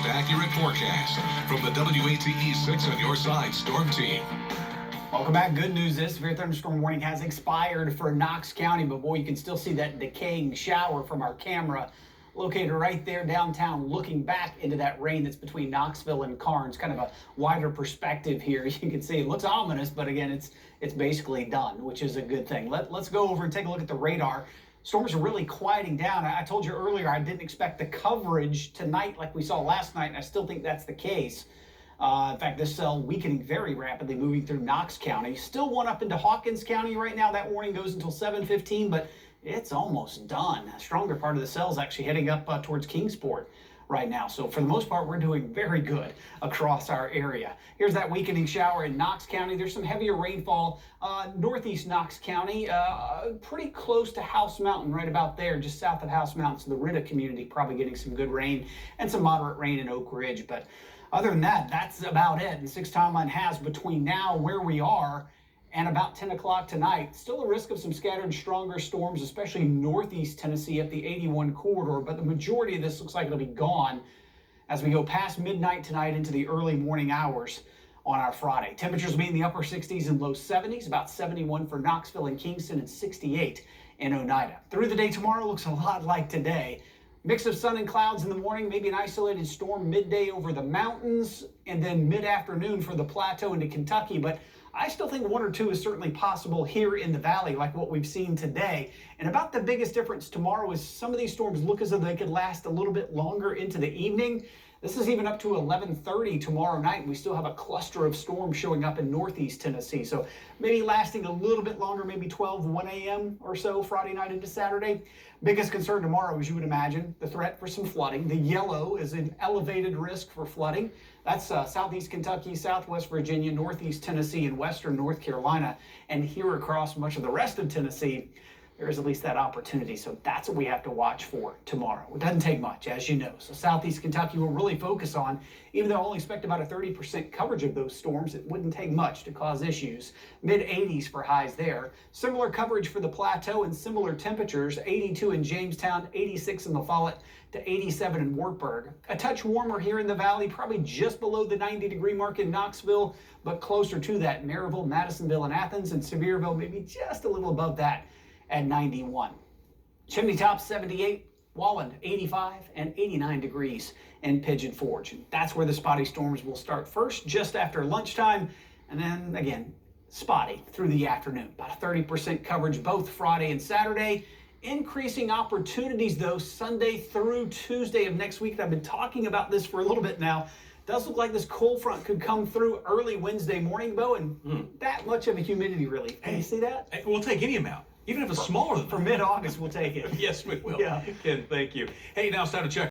accurate forecast from the WATE 6 on your side storm team. Welcome back. Good news, this severe thunderstorm warning has expired for Knox County, but boy, you can still see that decaying shower from our camera located right there downtown, looking back into that rain that's between Knoxville and Karnes. Kind of a wider perspective here. You can see it looks ominous, but again, it's basically done, which is a good thing. Let's go over and take a look at the radar. Storms are really quieting down. I told you earlier I didn't expect the coverage tonight like we saw last night, and I still think that's the case. In fact, this cell weakening very rapidly, moving through Knox County. Still one up into Hawkins County right now. That warning goes until 7:15, but it's almost done. A stronger part of the cell is actually heading up towards Kingsport right now. So for the most part, we're doing very good across our area. Here's that weakening shower in Knox County. There's some heavier rainfall northeast Knox County, pretty close to House Mountain, right about there, just south of House Mountain. So the Ritta community probably getting some good rain and some moderate rain in Oak Ridge. But other than that, that's about it. And 6 Timeline has between now where we are and about 10 o'clock tonight, still a risk of some scattered stronger storms, especially northeast Tennessee up the 81 corridor. But the majority of this looks like it'll be gone as we go past midnight tonight into the early morning hours on our Friday. Temperatures will be in the upper 60s and low 70s, about 71 for Knoxville and Kingston and 68 in Oneida. Through the day tomorrow looks a lot like today. Mix of sun and clouds in the morning, maybe an isolated storm midday over the mountains, and then mid-afternoon for the plateau into Kentucky. But I still think 1 or 2 is certainly possible here in the valley, like what we've seen today. And about the biggest difference tomorrow is some of these storms look as though they could last a little bit longer into the evening. This is even up to 11:30 tomorrow night, and we still have a cluster of storms showing up in northeast Tennessee. So maybe lasting a little bit longer, maybe 1 a.m. or so Friday night into Saturday. Biggest concern tomorrow, as you would imagine, the threat for some flooding. The yellow is an elevated risk for flooding. That's southeast Kentucky, southwest Virginia, northeast Tennessee, and western North Carolina. And here across much of the rest of Tennessee, there is at least that opportunity. So that's what we have to watch for tomorrow. It doesn't take much, as you know. So southeast Kentucky will really focus on, even though I only expect about a 30% coverage of those storms, it wouldn't take much to cause issues. Mid-80s for highs there. Similar coverage for the plateau and similar temperatures, 82 in Jamestown, 86 in La Follette to 87 in Wartburg. A touch warmer here in the valley, probably just below the 90-degree mark in Knoxville, but closer to that in Maryville, Madisonville, and Athens, and Sevierville, maybe just a little above that at 91. Chimney Top 78, Walland 85 and 89 degrees in Pigeon Forge. And that's where the spotty storms will start first, just after lunchtime, and then again, spotty through the afternoon. About a 30% coverage both Friday and Saturday. Increasing opportunities though Sunday through Tuesday of next week. And I've been talking about this for a little bit now. Does look like this cold front could come through early Wednesday morning, Bo, and that much of a humidity relief. Can you see that? We'll take any amount, even if it's smaller than For mid-August, we'll take it. Yes, we will. Yeah. Ken, thank you. Hey, now it's time to check